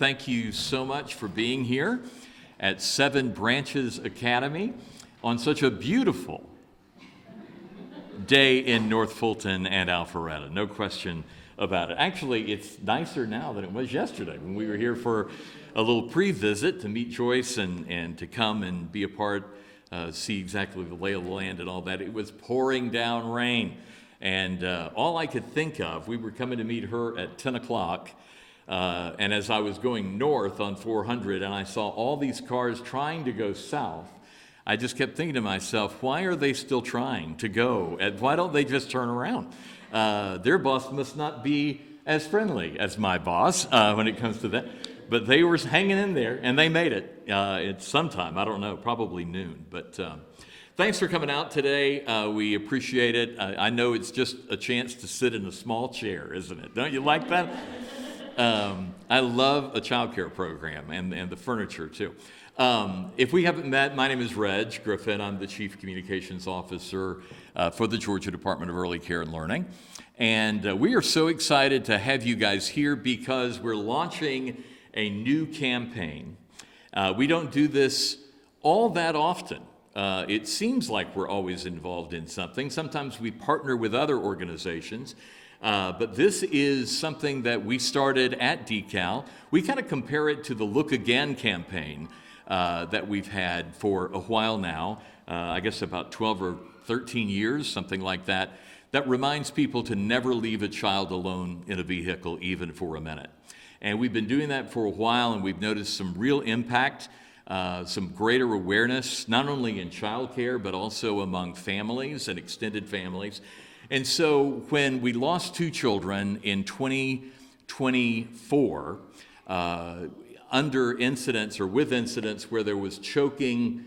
thank you so much for being here at Seven Branches Academy on such a beautiful day in North Fulton and Alpharetta. No question about it. Actually, it's nicer now than it was yesterday when we were here for a little pre-visit to meet Joyce and to come and be a part, see exactly the lay of the land and all that. It was pouring down rain. And all I could think of, we were coming to meet her at 10 o'clock, and as I was going north on 400 and I saw all these cars trying to go south, I just kept thinking to myself, why are they still trying to go? And why don't they just turn around? Their boss must not be as friendly as my boss when it comes to that. But they were hanging in there, and they made it. It's sometime, I don't know, probably noon. But thanks for coming out today. We appreciate it. I know it's just a chance to sit in a small chair, isn't it? Don't you like that? I love a child care program and the furniture, too. If we haven't met, my name is Reg Griffin. I'm the Chief Communications Officer for the Georgia Department of Early Care and Learning. And we are so excited to have you guys here because we're launching a new campaign. We don't do this all that often. It seems like we're always involved in something. Sometimes we partner with other organizations. But this is something that we started at DeKalb. We kind of compare it to the Look Again campaign that we've had for a while now, I guess about 12 or 13 years, something like that, that reminds people to never leave a child alone in a vehicle, even for a minute. And we've been doing that for a while, and we've noticed some real impact, some greater awareness, not only in child care, but also among families and extended families. And so when we lost 2 children in 2024, under incidents or with incidents where there was choking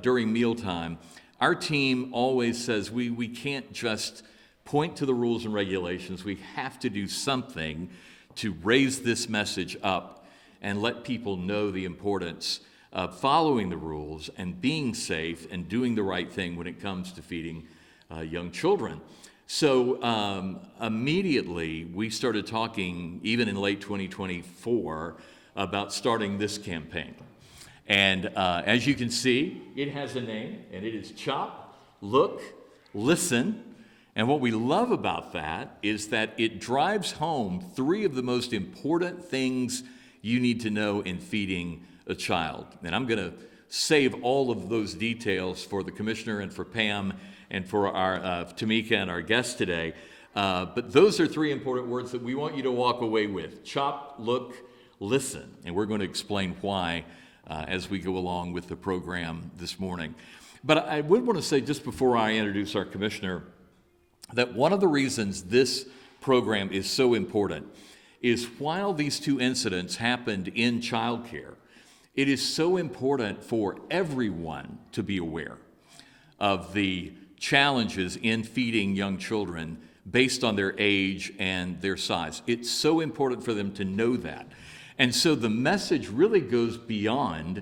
during mealtime, our team always says we can't just point to the rules and regulations. We have to do something to raise this message up and let people know the importance of following the rules and being safe and doing the right thing when it comes to feeding young children. So immediately we started talking, even in late 2024, about starting this campaign. And as you can see, it has a name, and it is Chop, Look, Listen. And what we love about that is that it drives home 3 of the most important things you need to know in feeding a child. And I'm going to save all of those details for the commissioner and for Pam and for our Tamika and our guests today. But those are 3 important words that we want you to walk away with. Chop, look, listen. And we're going to explain why as we go along with the program this morning. But I would want to say, just before I introduce our commissioner, that one of the reasons this program is so important is while these 2 incidents happened in childcare, it is so important for everyone to be aware of the challenges in feeding young children based on their age and their size. It's so important for them to know that. And so the message really goes beyond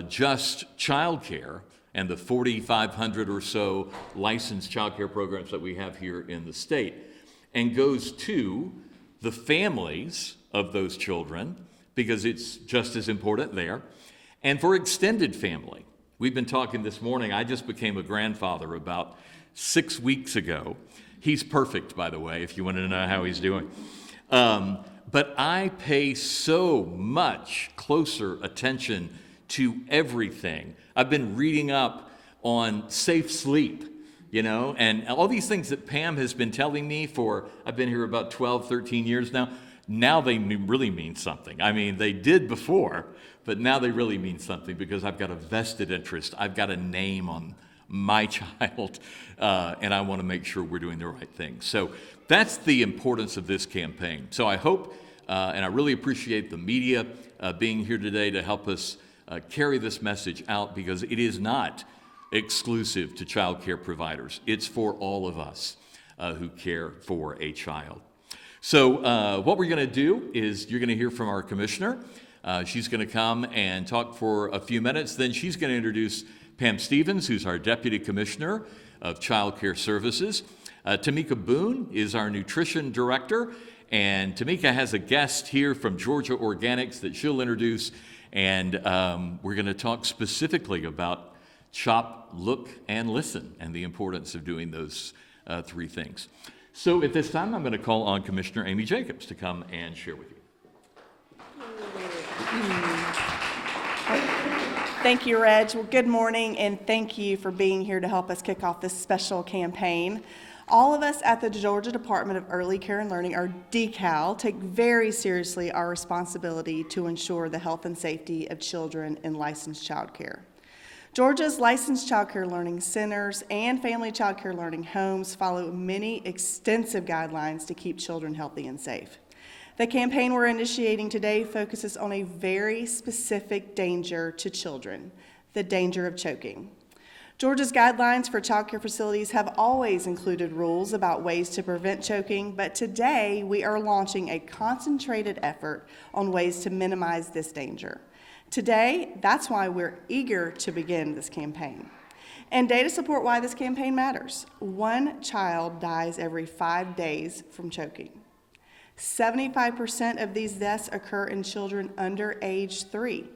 just childcare and the 4,500 or so licensed child care programs that we have here in the state, and goes to the families of those children, because it's just as important there, and for extended family. We've been talking this morning. I just became a grandfather about 6 weeks ago. He's perfect, by the way, if you want to know how he's doing. But I pay so much closer attention to everything. I've been reading up on safe sleep, and all these things that Pam has been telling me for, I've been here about 12, 13 years now. Now they really mean something. I mean, they did before, but now they really mean something because I've got a vested interest. I've got a name on my child, and I want to make sure we're doing the right thing. So that's the importance of this campaign. So I hope, and I really appreciate the media being here today to help us carry this message out, because it is not exclusive to child care providers. It's for all of us who care for a child. So what we're going to do is you're going to hear from our commissioner. She's going to come and talk for a few minutes. Then she's going to introduce Pam Stevens, who's our Deputy Commissioner of Child Care Services. Tamika Boone is our Nutrition Director. And Tamika has a guest here from Georgia Organics that she'll introduce, and we're going to talk specifically about chop, look, and listen, and the importance of doing those three things. So at this time, I'm going to call on Commissioner Amy Jacobs to come and share with you. Thank you, Reg. Well, good morning, and thank you for being here to help us kick off this special campaign. All of us at the Georgia Department of Early Care and Learning, or DECAL, take very seriously our responsibility to ensure the health and safety of children in licensed child care. Georgia's licensed child care learning centers and family child care learning homes follow many extensive guidelines to keep children healthy and safe. The campaign we're initiating today focuses on a very specific danger to children, the danger of choking. Georgia's guidelines for child care facilities have always included rules about ways to prevent choking, but today we are launching a concentrated effort on ways to minimize this danger. Today, that's why we're eager to begin this campaign. And data support why this campaign matters. 1 child dies every 5 days from choking. 75% of these deaths occur in children under age 3.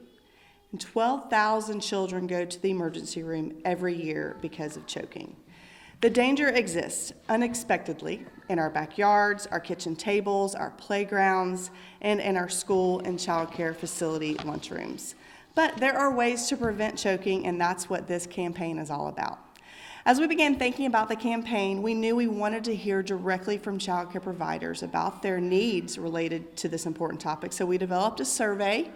And 12,000 children go to the emergency room every year because of choking. The danger exists unexpectedly in our backyards, our kitchen tables, our playgrounds, and in our school and child care facility lunchrooms. But there are ways to prevent choking, and that's what this campaign is all about. As we began thinking about the campaign, we knew we wanted to hear directly from child care providers about their needs related to this important topic. So we developed a survey,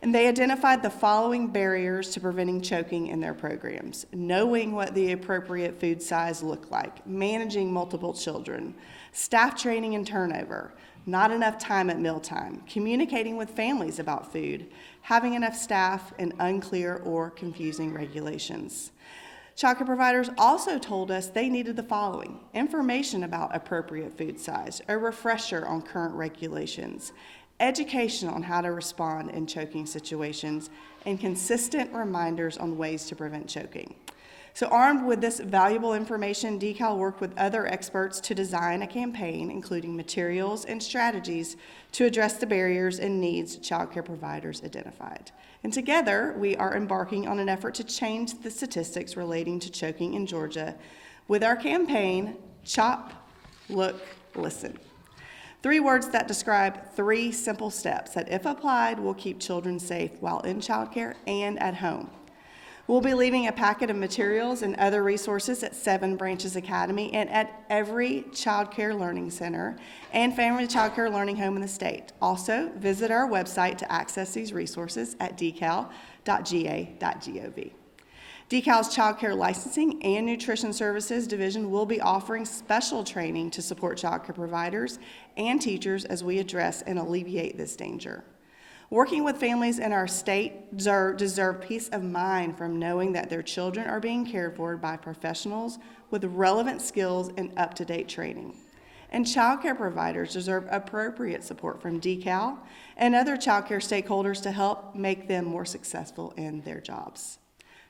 and they identified the following barriers to preventing choking in their programs: knowing what the appropriate food size looked like, managing multiple children, staff training and turnover, not enough time at mealtime, communicating with families about food, having enough staff, and unclear or confusing regulations. Child care providers also told us they needed the following: information about appropriate food size, a refresher on current regulations, education on how to respond in choking situations, and consistent reminders on ways to prevent choking. So armed with this valuable information, DECAL worked with other experts to design a campaign, including materials and strategies to address the barriers and needs child care providers identified. And together, we are embarking on an effort to change the statistics relating to choking in Georgia with our campaign, Chop, Look, Listen. 3 words that describe 3 simple steps that, if applied, will keep children safe while in childcare and at home. We'll be leaving a packet of materials and other resources at 7 Branches Academy and at every child care learning center and family child care learning home in the state. Also, visit our website to access these resources at decal.ga.gov. DECAL's Child Care Licensing and Nutrition Services Division will be offering special training to support child care providers and teachers as we address and alleviate this danger. Working with families in our state deserve peace of mind from knowing that their children are being cared for by professionals with relevant skills and up-to-date training. And child care providers deserve appropriate support from DECAL and other child care stakeholders to help make them more successful in their jobs.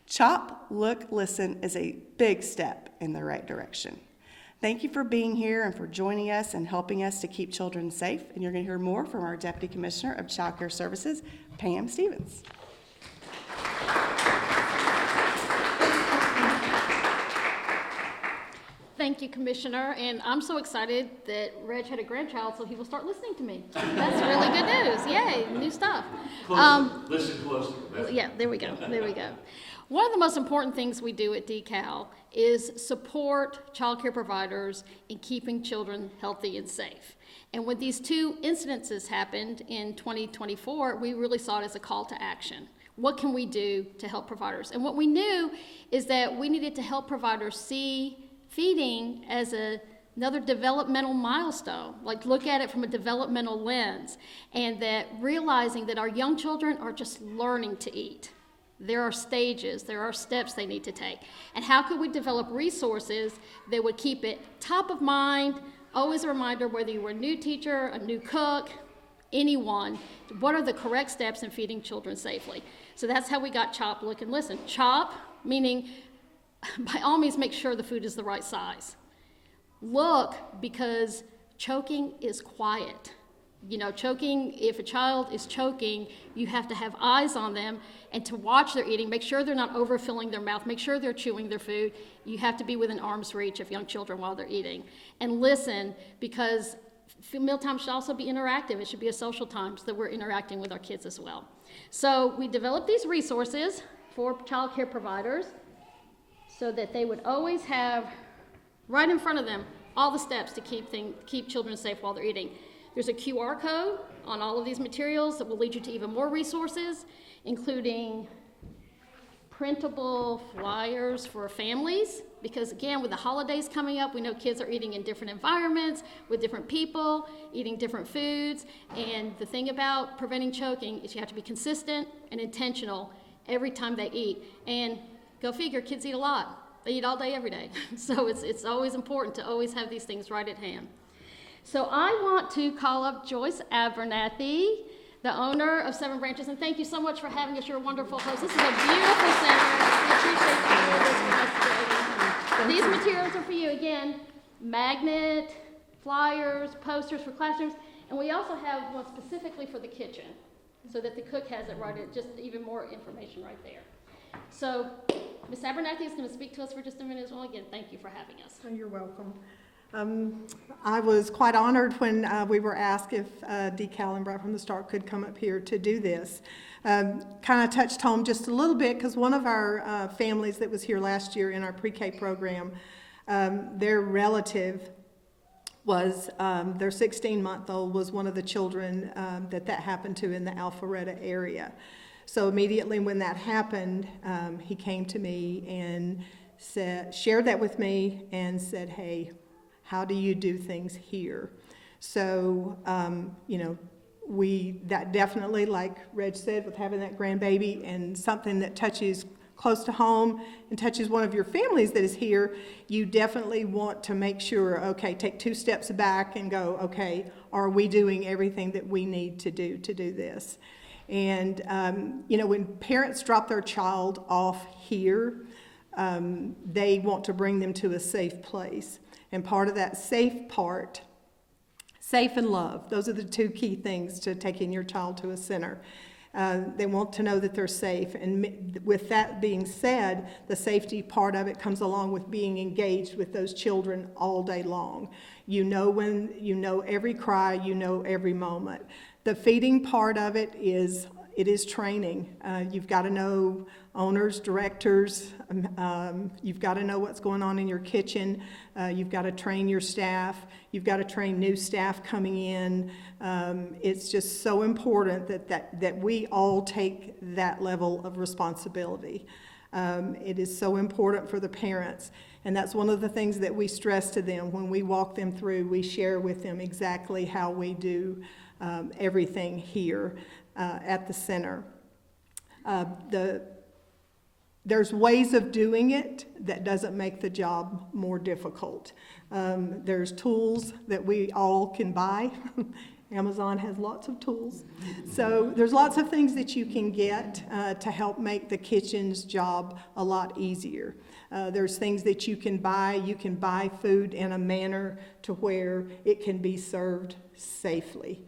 Chop, Look, Listen is a big step in the right direction. Thank you for being here and for joining us and helping us to keep children safe. And you're going to hear more from our Deputy Commissioner of Child Care Services, Pam Stevens. Thank you, Commissioner, and I'm so excited that Reg had a grandchild, so he will start listening to me. That's really good news. Yay, new stuff. Listen closely. Yeah, there we go. There we go. One of the most important things we do at DECAL is support child care providers in keeping children healthy and safe. And when these 2 incidences happened in 2024, we really saw it as a call to action. What can we do to help providers? And what we knew is that we needed to help providers see feeding as another developmental milestone, like look at it from a developmental lens, and that realizing that our young children are just learning to eat. There are stages, there are steps they need to take. And how could we develop resources that would keep it top of mind, always a reminder, whether you were a new teacher, a new cook, anyone, what are the correct steps in feeding children safely? So that's how we got Chop, Look, and Listen. Chop, meaning by all means make sure the food is the right size. Look, because choking is quiet. You know, choking, if a child is choking, you have to have eyes on them and to watch their eating, make sure they're not overfilling their mouth, make sure they're chewing their food. You have to be within arm's reach of young children while they're eating. And listen, because mealtime should also be interactive. It should be a social time so that we're interacting with our kids as well. So we developed these resources for child care providers so that they would always have right in front of them all the steps to keep children safe while they're eating. There's a QR code on all of these materials that will lead you to even more resources, including printable flyers for families, because again, with the holidays coming up, we know kids are eating in different environments, with different people, eating different foods, and the thing about preventing choking is you have to be consistent and intentional every time they eat. And go figure, kids eat a lot. They eat all day, every day. So it's always important to always have these things right at hand. So I want to call up Joyce Abernathy, the owner of Seven Branches, and thank you so much for having us. You're a wonderful host. This is a beautiful center. We appreciate you doing this for us today. These materials are for you. Again, magnet, flyers, posters for classrooms, and we also have one specifically for the kitchen so that the cook has it right, just even more information right there. So Ms. Abernathy is going to speak to us for just a minute as well. Again, thank you for having us. Oh, you're welcome. I was quite honored when we were asked if Decal and Right from the Start could come up here to do this. Kind of touched home just a little bit because one of our families that was here last year in our pre-K program, their relative was, their 16-month-old was one of the children that happened to in the Alpharetta area. So immediately when that happened, he came to me and shared that with me and said, hey, how do you do things here? So, that definitely, like Reg said, with having that grandbaby and something that touches close to home and touches one of your families that is here, you definitely want to make sure, okay, take 2 steps back and go, okay, are we doing everything that we need to do this? And, when parents drop their child off here, they want to bring them to a safe place. And part of that safe and love, those are the 2 key things to taking your child to a center. They want to know that they're safe. And with that being said, the safety part of it comes along with being engaged with those children all day long. You know every cry, you know every moment. The feeding part of it is training. You've got to know owners, directors. You've got to know what's going on in your kitchen. You've got to train your staff. You've got to train new staff coming in. It's just so important that we all take that level of responsibility. It is so important for the parents. And that's one of the things that we stress to them when we walk them through. We share with them exactly how we do everything here at the center. There's ways of doing it that doesn't make the job more difficult. There's tools that we all can buy. Amazon has lots of tools. So there's lots of things that you can get to help make the kitchen's job a lot easier. There's things that you can buy. You can buy food in a manner to where it can be served safely.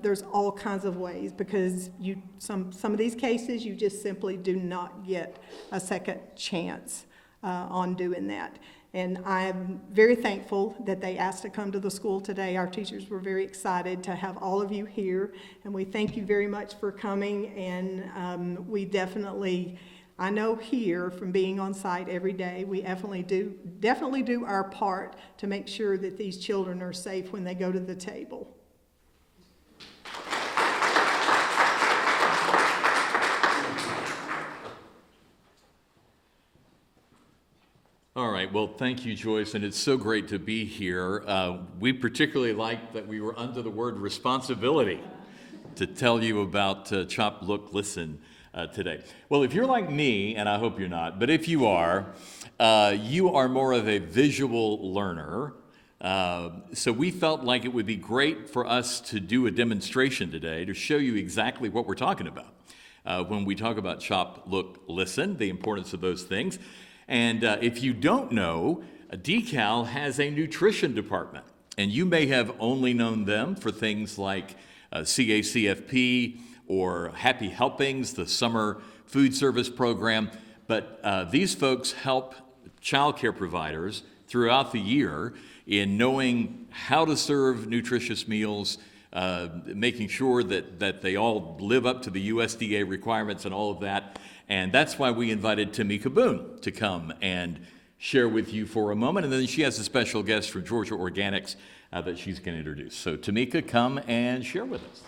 There's all kinds of ways because some of these cases you just simply do not get a second chance on doing that. And I'm very thankful that they asked to come to the school today. Our teachers were very excited to have all of you here, and we thank you very much for coming. And we definitely, I know here from being on site every day, we definitely do our part to make sure that these children are safe when they go to the table. All right, well, thank you, Joyce, and it's so great to be here. We particularly like that we were under the word responsibility to tell you about Chop, Look, Listen today. Well, if you're like me, and I hope you're not, but if you are more of a visual learner. So we felt like it would be great for us to do a demonstration today to show you exactly what we're talking about when we talk about Chop, Look, Listen, the importance of those things. And if you don't know, Decal has a nutrition department. And you may have only known them for things like CACFP or Happy Helpings, the summer food service program, but these folks help child care providers throughout the year in knowing how to serve nutritious meals, making sure that they all live up to the USDA requirements and all of that. And that's why we invited Tamika Boone to come and share with you for a moment. And then she has a special guest from Georgia Organics that she's going to introduce. So Tamika, come and share with us.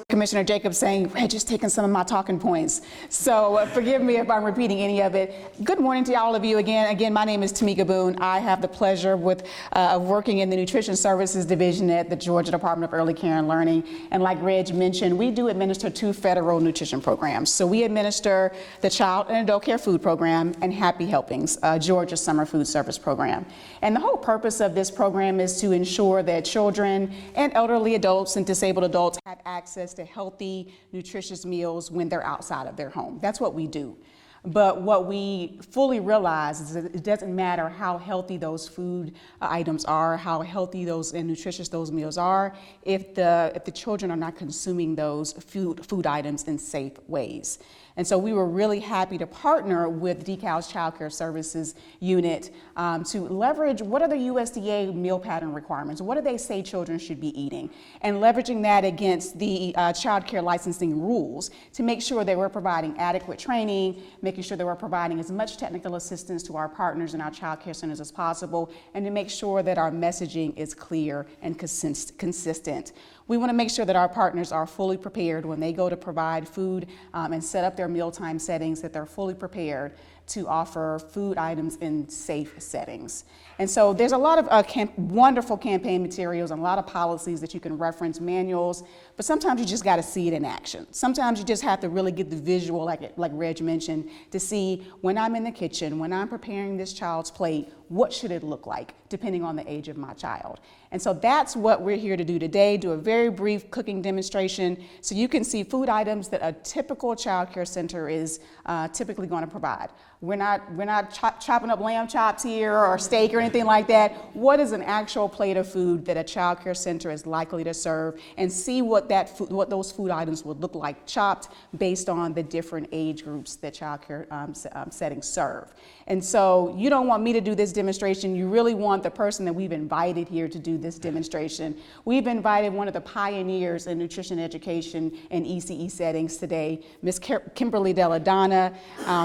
Commissioner Jacobs saying, Reg is taking some of my talking points. So forgive me if I'm repeating any of it. Good morning to all of you again. Again, my name is Tamika Boone. I have the pleasure of working in the Nutrition Services Division at the Georgia Department of Early Care and Learning. And like Reg mentioned, we do administer 2 federal nutrition programs. So we administer the Child and Adult Care Food Program and Happy Helpings, Georgia Summer Food Service Program. And the whole purpose of this program is to ensure that children and elderly adults and disabled adults have access to healthy, nutritious meals when they're outside of their home. That's what we do. But what we fully realize is that it doesn't matter how healthy those food items are, how healthy those and nutritious those meals are, if the children are not consuming those food items in safe ways. And so we were really happy to partner with DECAL's Child Care Services Unit to leverage what are the USDA meal pattern requirements, what do they say children should be eating, and leveraging that against the child care licensing rules to make sure that we're providing adequate training, making sure that we're providing as much technical assistance to our partners in our child care centers as possible, and to make sure that our messaging is clear and consistent. We want to make sure that our partners are fully prepared when they go to provide food and set up their mealtime settings, that they're fully prepared to offer food items in safe settings. And so there's a lot of wonderful campaign materials and a lot of policies that you can reference, manuals, but sometimes you just got to see it in action. Sometimes you just have to really get the visual, like Reg mentioned, to see when I'm in the kitchen, when I'm preparing this child's plate, what should it look like, depending on the age of my child. And so that's what we're here to do today, do a very brief cooking demonstration so you can see food items that a typical child care center is typically going to provide. We're not chopping up lamb chops here or steak or anything like that. What is an actual plate of food that a child care center is likely to serve, and see what those food items would look like chopped based on the different age groups that child care settings serve. And so you don't want me to do this demonstration. You really want the person that we've invited here to do this demonstration. We've invited one of the pioneers in nutrition education and ECE settings today. Ms. Kimberly Deladonna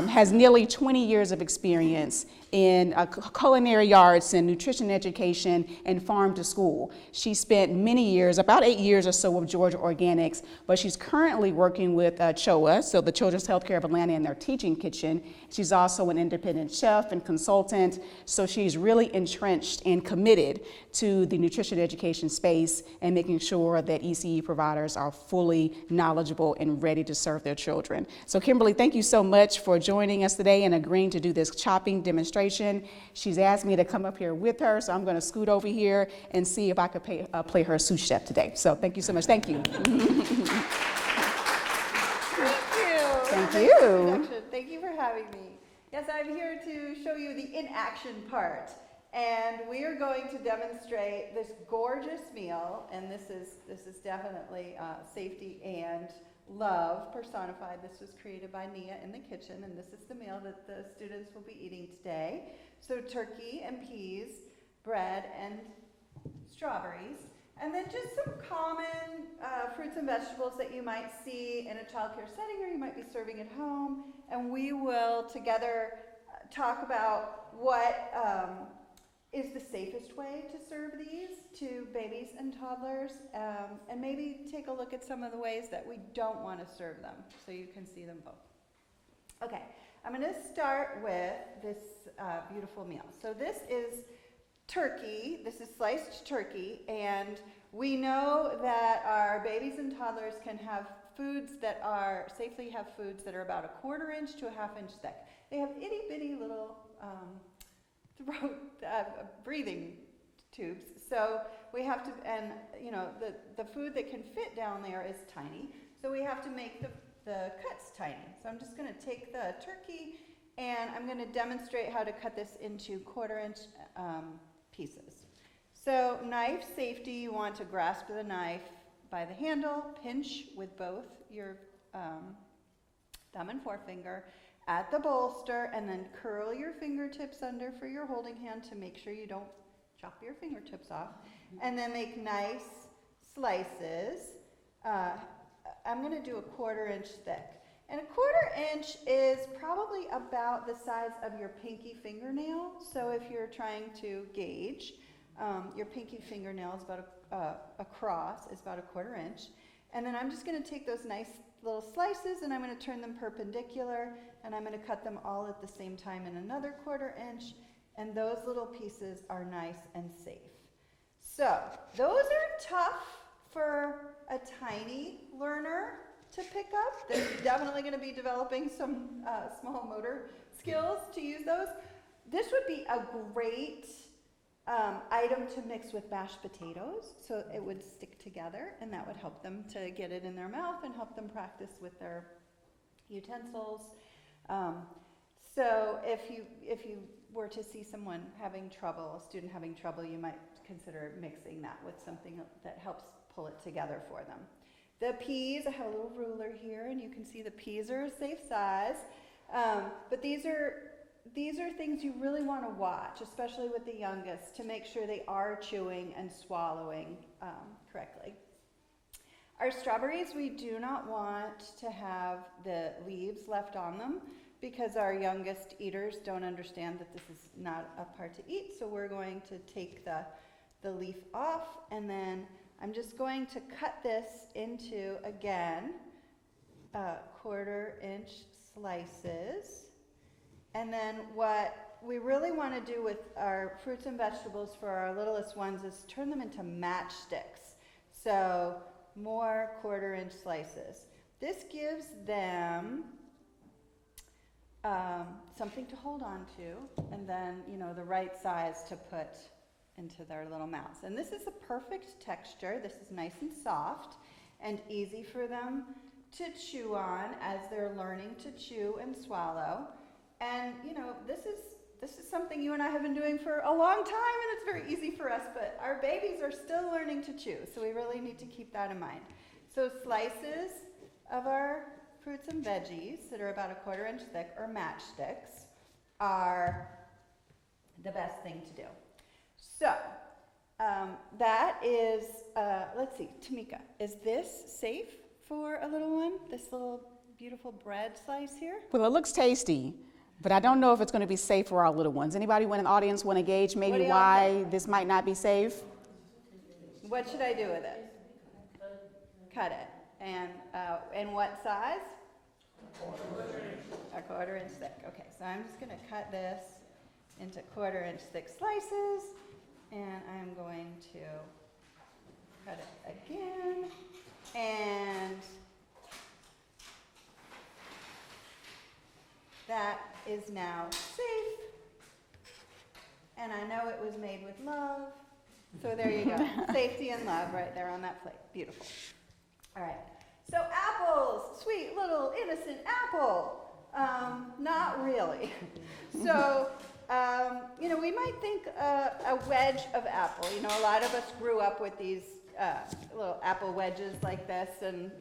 has nearly 20 years of experience in culinary arts and nutrition education and farm to school. She spent many years, about 8 years or so, with Georgia Organics, but she's currently working with CHOA, so the Children's Healthcare of Atlanta, in their teaching kitchen. She's also an independent chef and consultant, so she's really entrenched and committed to the nutrition education space and making sure that ECE providers are fully knowledgeable and ready to serve their children. So Kimberly, thank you so much for joining us today and agreeing to do this chopping demonstration. She's asked me to come up here with her, so I'm going to scoot over here and see if I could play her sous chef today. So thank you so much. Thank you. Thank you. Thank you. Thank you for having me. Yes, I'm here to show you the in-action part. And we are going to demonstrate this gorgeous meal, and this is definitely safety and love personified. This was created by Nia in the kitchen, and this is the meal that the students will be eating today. So turkey and peas, bread and strawberries, and then just some common fruits and vegetables that you might see in a child care setting or you might be serving at home. And we will together talk about what is the safest way to serve these to babies and toddlers, and maybe take a look at some of the ways that we don't want to serve them so you can see them both. Okay, I'm going to start with this beautiful meal. So this is turkey. This is sliced turkey, and we know that our babies and toddlers can have safely have foods that are about 1/4 inch to 1/2 inch thick. They have itty bitty little throat breathing tubes. So we have to, and you know, the food that can fit down there is tiny. So we have to make the cuts tiny. So I'm just going to take the turkey and I'm going to demonstrate how to cut this into 1/4-inch pieces. So knife safety, you want to grasp the knife by the handle, pinch with both your thumb and forefinger at the bolster, and then curl your fingertips under for your holding hand to make sure you don't chop your fingertips off, and then make nice slices. I'm going to do a 1/4-inch thick. And a 1/4 inch is probably about the size of your pinky fingernail. So if you're trying to gauge, your pinky fingernail is about across is about a 1/4 inch. And then I'm just going to take those nice little slices and I'm going to turn them perpendicular, and I'm going to cut them all at the same time in another 1/4 inch. And those little pieces are nice and safe. So those are tough for a tiny learner to pick up. They're definitely going to be developing some small motor skills to use those. This would be a great item to mix with mashed potatoes, so it would stick together, and that would help them to get it in their mouth and help them practice with their utensils. So if you were to see someone having trouble, a student having trouble, you might consider mixing that with something that helps pull it together for them. The peas, I have a little ruler here, and you can see the peas are a safe size. But these are things you really want to watch, especially with the youngest, to make sure they are chewing and swallowing correctly. Our strawberries, we do not want to have the leaves left on them because our youngest eaters don't understand that this is not a part to eat. So we're going to take the leaf off, and then I'm just going to cut this into, again, 1/4 inch slices. And then what we really want to do with our fruits and vegetables for our littlest ones is turn them into matchsticks. So more 1/4 inch slices. This gives them something to hold on to, and then, the right size to put into their little mouths. And this is the perfect texture. This is nice and soft and easy for them to chew on as they're learning to chew and swallow. And this is something you and I have been doing for a long time, and it's very easy for us, but our babies are still learning to chew, so we really need to keep that in mind. So slices of our fruits and veggies that are about a 1/4 inch thick, or matchsticks, are the best thing to do. So that is, let's see, Tamika, is this safe for a little one? This little beautiful bread slice here? Well, it looks tasty, but I don't know if it's going to be safe for our little ones. Anybody in the audience want to gauge What do maybe y'all why think? this might not be safe? What should I do with it? Cut it. And what size? A 1/4 inch thick. Okay, so I'm just going to cut this into 1/4 inch thick slices, and I'm going to cut it again, and that is now safe, and I know it was made with love, so there you go. Safety and love right there on that plate. Beautiful. All right, so apples, sweet little innocent apple. Not really. So, we might think a wedge of apple. A lot of us grew up with these little apple wedges like this, and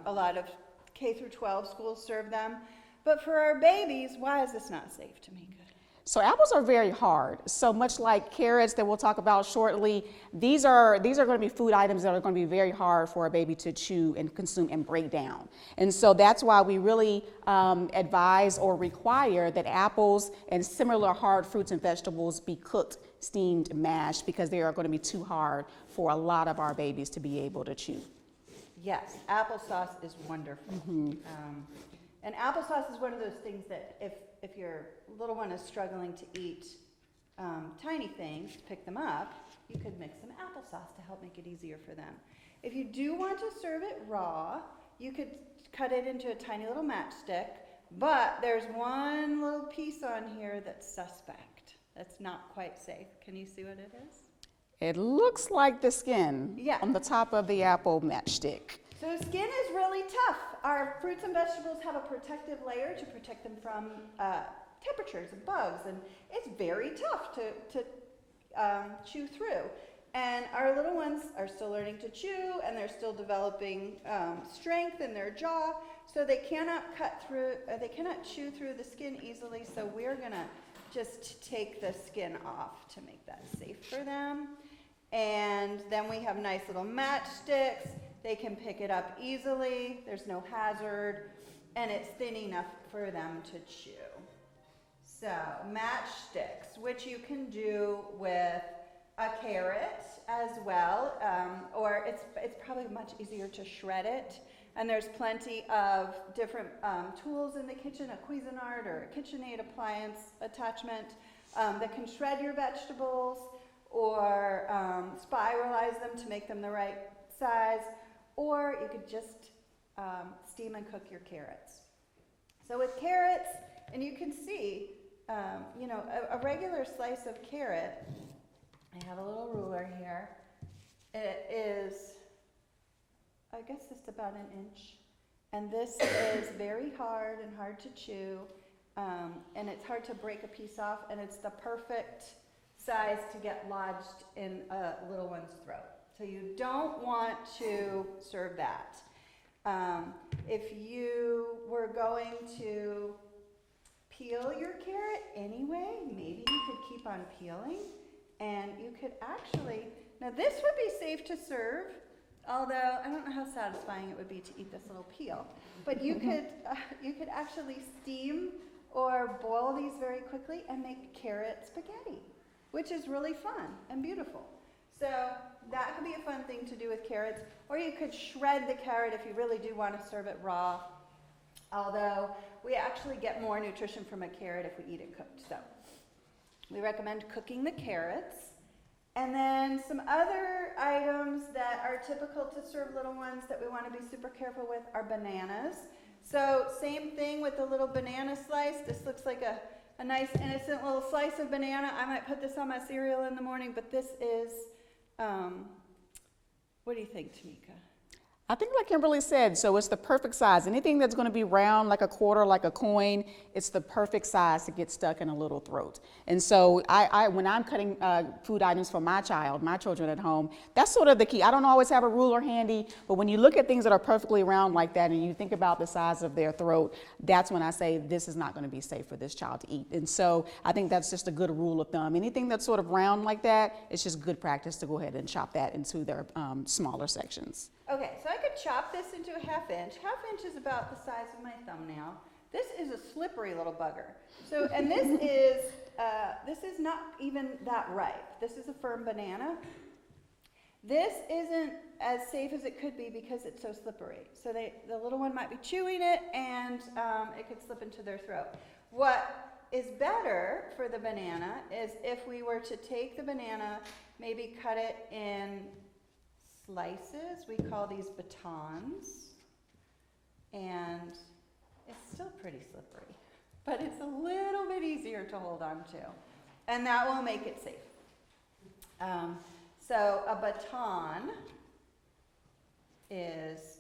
a lot of K through 12 schools serve them. But for our babies, why is this not safe, Tamika? So apples are very hard. So much like carrots that we'll talk about shortly, these are going to be food items that are going to be very hard for a baby to chew and consume and break down. And so that's why we really advise or require that apples and similar hard fruits and vegetables be cooked, steamed, mashed, because they are going to be too hard for a lot of our babies to be able to chew. Yes, applesauce is wonderful. And applesauce is one of those things that if your little one is struggling to eat tiny things, to pick them up, you could mix some applesauce to help make it easier for them. If you do want to serve it raw, you could cut it into a tiny little matchstick, but there's one little piece on here that's suspect. That's not quite safe. Can you see what it is? It looks like the skin on the top of the apple matchstick. So skin is really tough. Our fruits and vegetables have a protective layer to protect them from temperatures and bugs, and it's very tough to chew through. And our little ones are still learning to chew, and they're still developing strength in their jaw, so they cannot chew through the skin easily. So we're gonna just take the skin off to make that safe for them. And then we have nice little matchsticks. They can pick it up easily. There's no hazard, and it's thin enough for them to chew. So matchsticks, which you can do with a carrot as well, or it's probably much easier to shred it. And there's plenty of different tools in the kitchen, a Cuisinart or a KitchenAid appliance attachment that can shred your vegetables or spiralize them to make them the right size, or you could just steam and cook your carrots. So with carrots, and you can see, a regular slice of carrot, I have a little ruler here. It is, I guess it's about an inch. And this is very hard and hard to chew. And it's hard to break a piece off. And it's the perfect size to get lodged in a little one's throat. So you don't want to serve that. If you were going to peel your carrot anyway, maybe you could keep on peeling. And you could actually, now this would be safe to serve, although I don't know how satisfying it would be to eat this little peel. But you could actually steam or boil these very quickly and make carrot spaghetti, which is really fun and beautiful. So that could be a fun thing to do with carrots. Or you could shred the carrot if you really do want to serve it raw. Although we actually get more nutrition from a carrot if we eat it cooked. So we recommend cooking the carrots. And then some other items that are typical to serve little ones that we want to be super careful with are bananas. So same thing with the little banana slice. This looks like a nice innocent little slice of banana. I might put this on my cereal in the morning, but this is, what do you think, Tamika? I think like Kimberly said, so it's the perfect size. Anything that's going to be round like a quarter, like a coin, it's the perfect size to get stuck in a little throat. And so when I'm cutting food items for my children at home, that's sort of the key. I don't always have a ruler handy, but when you look at things that are perfectly round like that and you think about the size of their throat, that's when I say this is not going to be safe for this child to eat. And so I think that's just a good rule of thumb. Anything that's sort of round like that, it's just good practice to go ahead and chop that into their smaller sections. Okay, so I could chop this into a ½ inch. ½ inch is about the size of my thumbnail. This is a slippery little bugger. So, and this is not even that ripe. This is a firm banana. This isn't as safe as it could be because it's so slippery. So the little one might be chewing it and it could slip into their throat. What is better for the banana is if we were to take the banana, maybe cut it in slices. We call these batons, and it's still pretty slippery, but it's a little bit easier to hold on to, and that will make it safe. So a baton is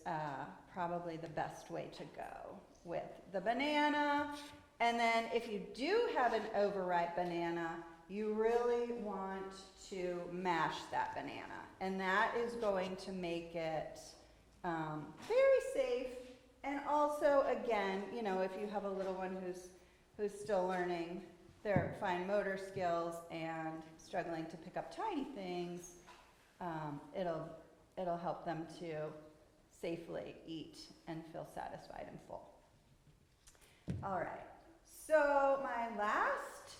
probably the best way to go with the banana. And then if you do have an overripe banana, you really want to mash that banana. And that is going to make it very safe. And also, again, if you have a little one who's still learning their fine motor skills and struggling to pick up tiny things, it'll help them to safely eat and feel satisfied and full. All right, so my last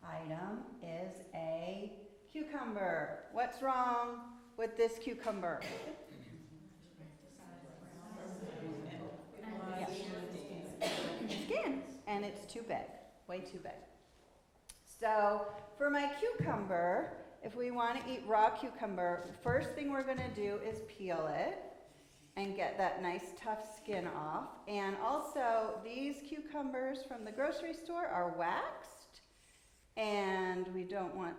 item is a cucumber. What's wrong with this cucumber? Skin, and it's too big, way too big. So for my cucumber, if we want to eat raw cucumber, first thing we're going to do is peel it and get that nice tough skin off. And also, these cucumbers from the grocery store are waxed, and we don't want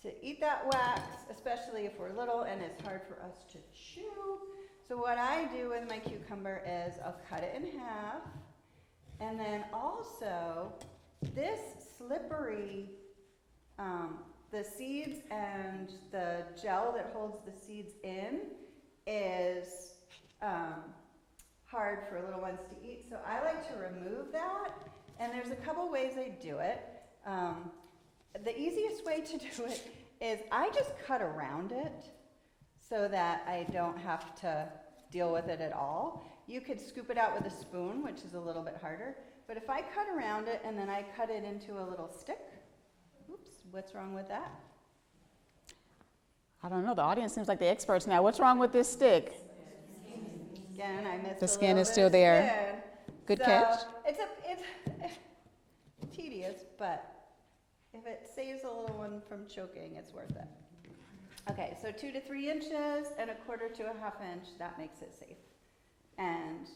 to eat that wax, especially if we're little and it's hard for us to chew. So what I do with my cucumber is I'll cut it in half, And then also, this slippery, the seeds and the gel that holds the seeds in is hard for little ones to eat. So I like to remove that, and there's a couple ways I do it. The easiest way to do it is I just cut around it so that I don't have to deal with it at all. You could scoop it out with a spoon, which is a little bit harder, but if I cut around it and then I cut it into a little stick, oops, what's wrong with that? I don't know, the audience seems like the experts now. What's wrong with this stick? Again, I missed The a skin little is bit still of there. skin. Good So catch. It's tedious, but if it saves a little one from choking, it's worth it. Okay, so 2 to 3 inches and 1/4 to 1/2 inch, that makes it safe. And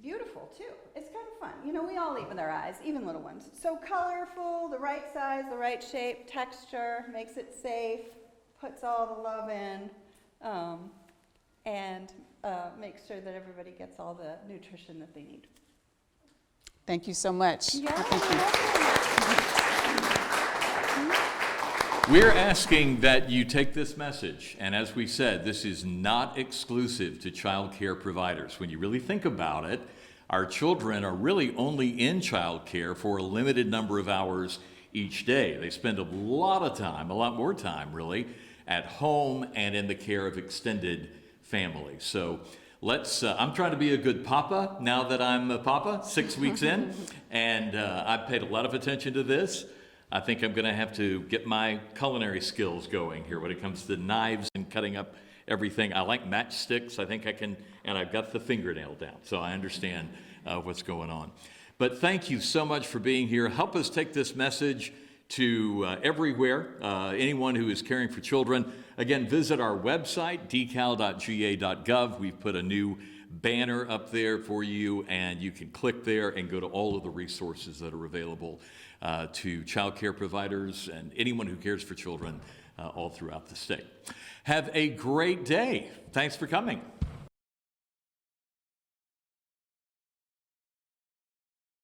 beautiful too. It's kind of fun. You know, we all eat with our eyes, even little ones. So colorful, the right size, the right shape, texture, makes it safe, puts all the love in, and makes sure that everybody gets all the nutrition that they need. Thank you so much. Thank you. We're asking that you take this message, and as we said, this is not exclusive to child care providers. When you really think about it, our children are really only in child care for a limited number of hours each day. They spend a lot of time, a lot more time really, at home and in the care of extended families. So let's, I'm trying to be a good papa now that I'm a papa, 6 weeks in, and I've paid a lot of attention to this. I think I'm going to have to get my culinary skills going here when it comes to knives and cutting up everything. I like matchsticks. I think I can, and I've got the fingernail down, so I understand what's going on. But thank you so much for being here. Help us take this message to everywhere, anyone who is caring for children. Again, visit our website, decal.ga.gov. We've put a new banner up there for you, and you can click there and go to all of the resources that are available to child care providers and anyone who cares for children all throughout the state. Have a great day. Thanks for coming.